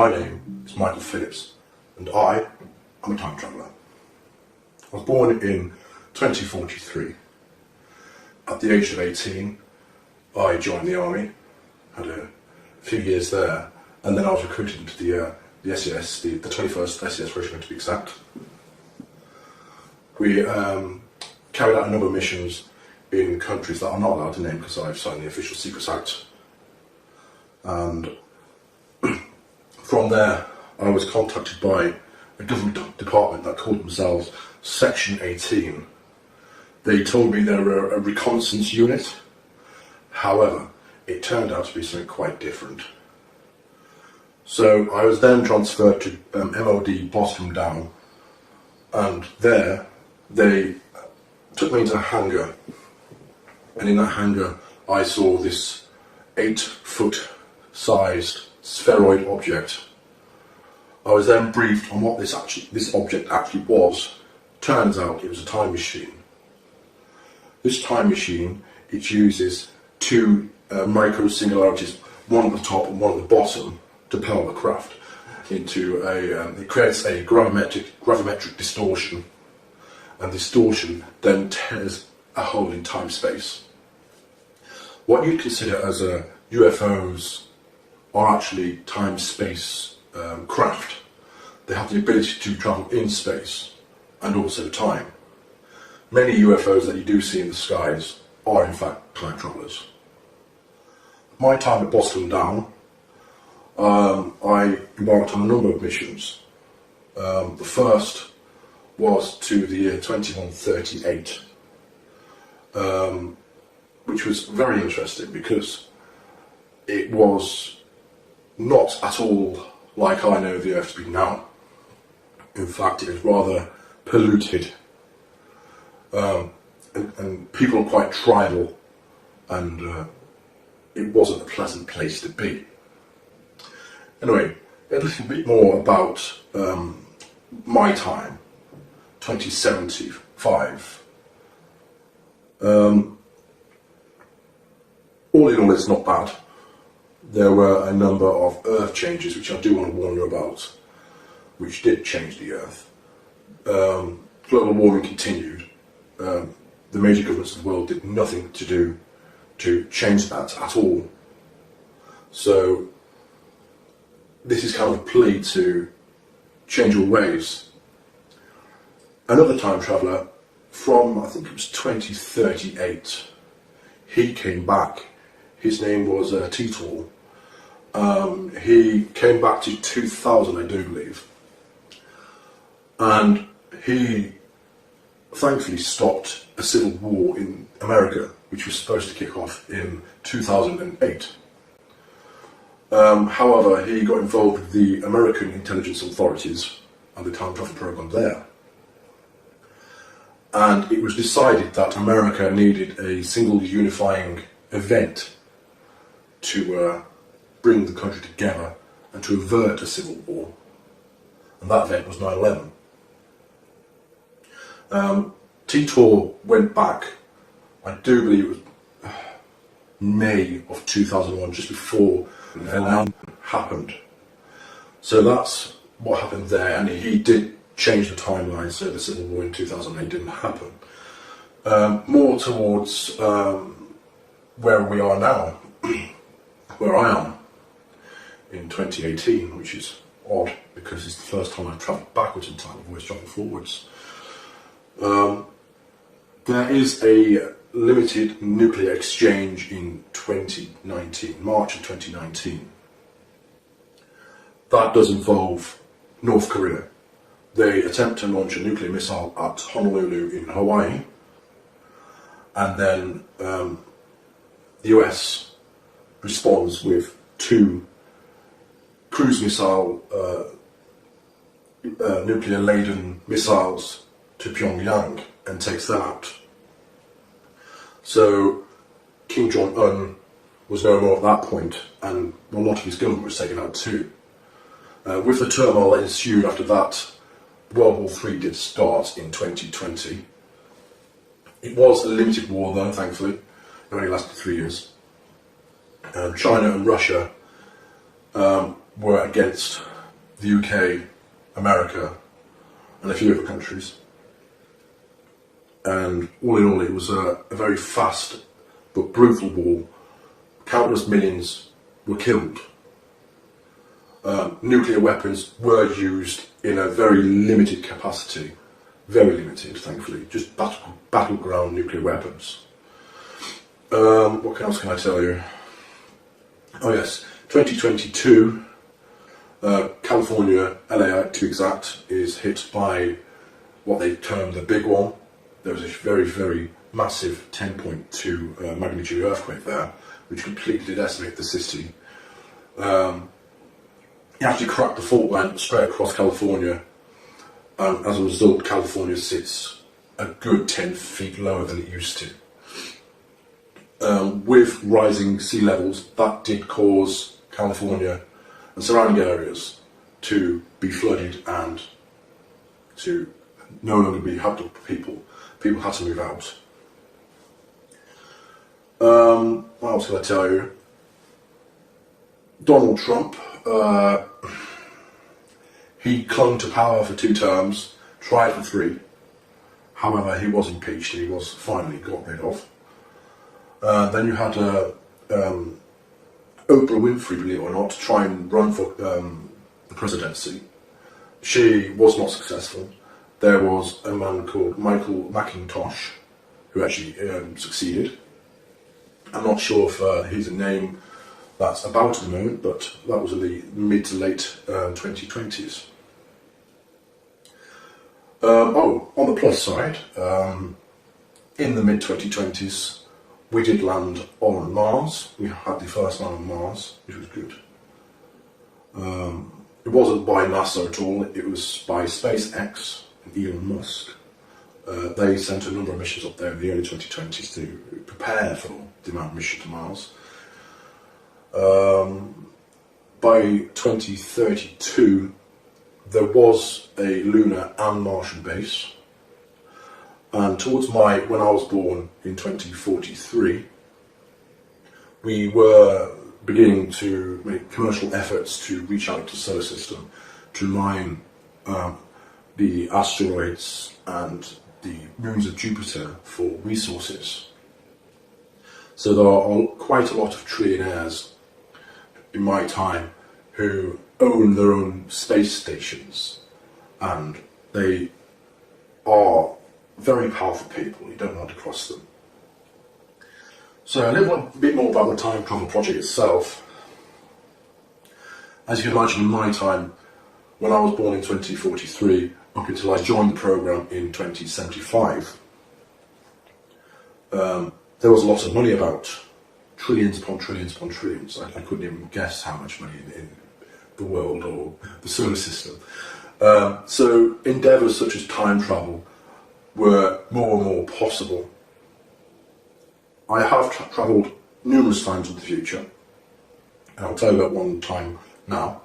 My name is Michael Phillips, and I am a time traveller. I was born in 2043. At the age of 18, I joined the army, had a few years there, and then I was recruited into the SAS, the 21st SAS Regiment to be exact. We carried out a number of missions in countries that I'm not allowed to name because I've signed the Official Secrets Act. And from there, I was contacted by a government department that called themselves Section 18. They told me they were a reconnaissance unit. However, it turned out to be something quite different. So I was then transferred to MOD Bottom Down, and there they took me into a hangar, and in that hangar I saw this 8-foot sized spheroid object. I was then briefed on what this object actually was. Turns out it was a time machine. This time machine, it uses two micro singularities, one at the top and one at the bottom, to power the craft into it creates a gravimetric distortion, and distortion then tears a hole in time-space. What you'd consider as UFOs are actually time-space craft. They have the ability to travel in space and also time. Many UFOs that you do see in the skies are in fact time travellers. My time at Bottom Down, I embarked on a number of missions. The first was to the year 2138, which was very interesting because it was not at all like I know the Earth to be now. In fact, it was rather polluted, and people are quite tribal, and it wasn't a pleasant place to be. Anyway, a little bit more about my time, 2075. All in all, it's not bad. There were a number of Earth changes which I do want to warn you about, which did change the Earth. Global warming continued. The major governments of the world did nothing to change that at all. So this is kind of a plea to change your ways. Another time traveller from, I think it was 2038, he came back. His name was Titor. He came back to 2000, I do believe. And he thankfully stopped a civil war in America, which was supposed to kick off in 2008. However, he got involved with the American intelligence authorities and the time travel program there. And it was decided that America needed a single unifying event to bring the country together and to avert a civil war. And that event was 9/11. Titor went back, I do believe it was May of 2001, just before Kehilangan happened. So that's what happened there, and he did change the timeline, so the civil war in 2008 didn't happen. More towards where we are now, where I am in 2018, which is odd because it's the first time I've travelled backwards in time. I've always travelled forwards. There is a limited nuclear exchange in 2019, March of 2019. That does involve North Korea. They attempt to launch a nuclear missile at Honolulu in Hawaii, and then the US responds with 2 cruise missile nuclear-laden missiles to Pyongyang and takes that out. So Kim Jong-un was no more at that point, and a lot of his government was taken out too. With the turmoil that ensued after that, World War III did start in 2020. It was a limited war though, thankfully. It only lasted 3 years. China and Russia were against the UK, America, and a few other countries. And all in all, it was a very fast but brutal war. Countless millions were killed. Nuclear weapons were used in a very limited capacity. Very limited, thankfully. Just battleground nuclear weapons. What else can I tell you? Oh yes, 2022, California, LA to be exact, is hit by what they term the big one. There was a very, very massive 10.2 magnitude earthquake there, which completely decimated the city. It actually cracked the fault line straight across California, and as a result, California sits a good 10 feet lower than it used to. With rising sea levels, that did cause California and surrounding areas to be flooded and to no longer be habitable for people. People had to move out. What else can I tell you? Donald Trump, he clung to power for 2 terms, tried for 3. However, he was impeached and he was finally got rid of. Then you had Oprah Winfrey, believe it or not, try and run for the presidency. She was not successful. There was a man called Michael McIntosh who actually succeeded. I'm not sure if he's a name that's about at the moment, but that was in the mid to late 2020s. On the plus side, in the mid 2020s, we did land on Mars. We had the first man on Mars, which was good. It wasn't by NASA at all, it was by SpaceX and Elon Musk. They sent a number of missions up there in the early 2020s to prepare for the manned mission to Mars. By 2032, there was a lunar and Martian base. And towards when I was born in 2043, we were beginning to make commercial efforts to reach out to the solar system, to mine the asteroids and the moons of Jupiter for resources. So there are quite a lot of trillionaires in my time who own their own space stations, and they are very powerful people. You don't want to cross them. So a little bit more about the time travel project itself. As you can imagine, in my time, when I was born in 2043, up until I joined the program in 2075, there was a lot of money about. Trillions upon trillions upon trillions. I couldn't even guess how much money in the world or the solar system. So endeavours such as time travel were more and more possible. I have travelled numerous times in the future, and I'll tell you about one time now.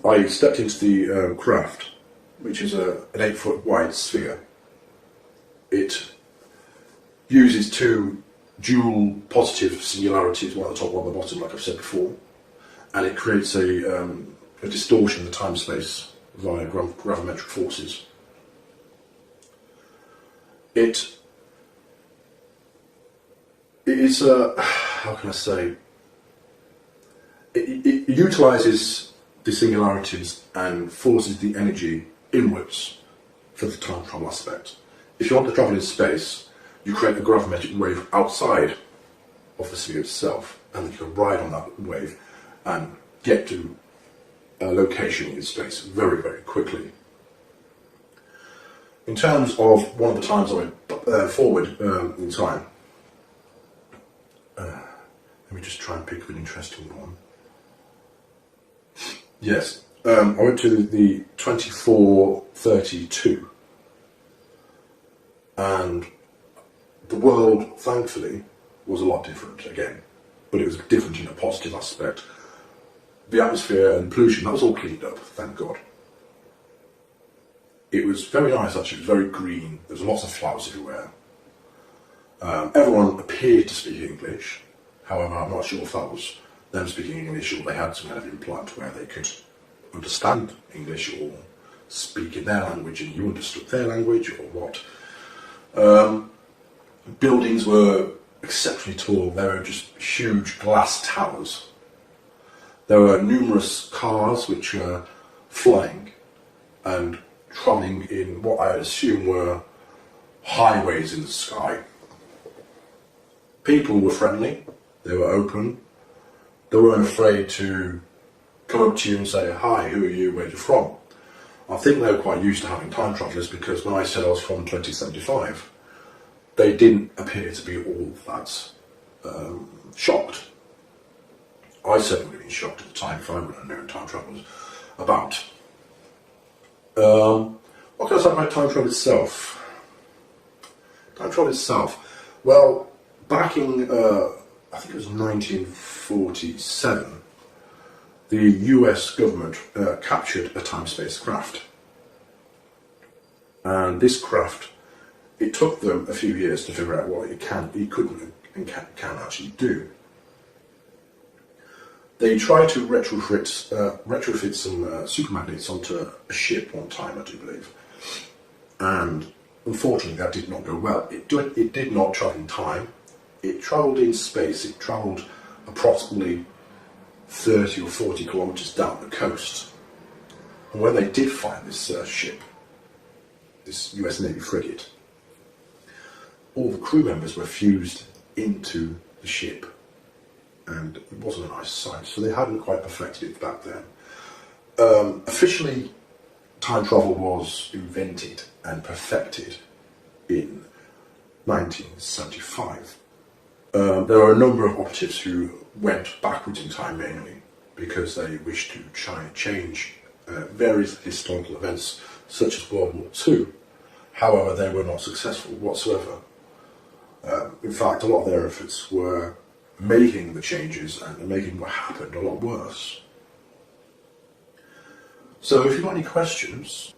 I stepped into the craft, which is an 8-foot wide sphere. It uses 2 dual positive singularities, one at the top, one at the bottom, like I've said before, and it creates a distortion of the time-space via gravimetric forces. It is, how can I say, it utilises the singularities and forces the energy inwards for the time travel aspect. If you want to travel in space, you create a gravimetric wave outside of the sphere itself, and then you can ride on that wave and get to a location in space very, very quickly. In terms of one of the times I went forward in time, let me just try and pick an interesting one. Yes, I went to the 2432, and the world, thankfully, was a lot different again, but it was different in a positive aspect. The atmosphere and pollution, that was all cleaned up, thank God. It was very nice actually, it was very green, there was lots of flowers everywhere. Everyone appeared to speak English, however I'm not sure if that was them speaking English, or they had some kind of implant where they could understand English or speak in their language and you understood their language, or what. Buildings were exceptionally tall. There were just huge glass towers. There were numerous cars which were flying and travelling in what I assume were highways in the sky. People were friendly, they were open, they weren't afraid to come up to you and say, "Hi, who are you, where are you from?" I think they were quite used to having time travellers, because when I said I was from 2075, they didn't appear to be all that shocked. I certainly would have been shocked at the time if I would have known time travel was about. What can I say about time travel itself? Time travel itself. Well, back in, I think it was 1947, the US government captured a time-space craft. And this craft, it took them a few years to figure out what it couldn't and can actually do. They tried to retrofit some supermagnets onto a ship one time, I do believe. And unfortunately that did not go well. It did not travel in time. It travelled in space. It travelled approximately 30 or 40 kilometres down the coast. And when they did find this ship, this US Navy frigate, all the crew members were fused into the ship, and it wasn't a nice sight, so they hadn't quite perfected it back then. Officially, time travel was invented and perfected in 1975. There were a number of operatives who went backwards in time, mainly because they wished to try and change various historical events, such as World War II. However, they were not successful whatsoever. In fact, a lot of their efforts were making the changes and making what happened a lot worse. So if you've got any questions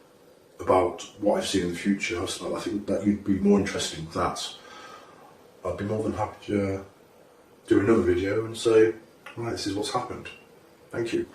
about what I've seen in the future, I think that you'd be more interested in that. I'd be more than happy to do another video and say, right, this is what's happened. Thank you.